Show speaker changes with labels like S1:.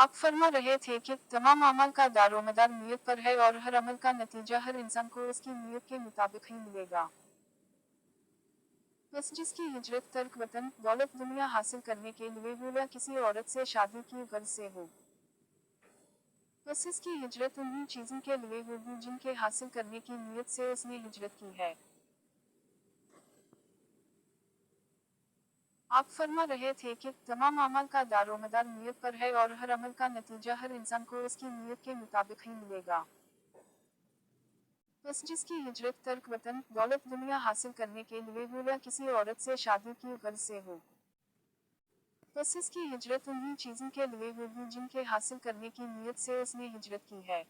S1: आप फरमा रहे थे कि तमाम अमल का दारोमदार नीयत पर है और हर अमल का नतीजा हर इंसान को उसकी नीयत के मुताबिक ही मिलेगा। बस जिसकी हिजरत तर्क वतन दौलत दुनिया हासिल करने के लिए हो या किसी औरत से शादी की गर्ज से हो, बस इसकी हिजरत उन्हीं चीजों के लिए होगी जिनके हासिल करने की नीयत से उसने हिजरत की है। आप फरमा रहे थे कि तमाम अमल का दारोमदार नीयत पर है और हर अमल का नतीजा हर इंसान को उसकी नीयत के मुताबिक ही मिलेगा। बस जिसकी हिजरत तर्क वतन दौलत दुनिया हासिल करने के लिए हो या किसी औरत से शादी की गर्ज से हो, बस इसकी हिजरत उन्हीं चीजों के लिए होगी जिनके हासिल करने की नीयत से उसने हिजरत की है।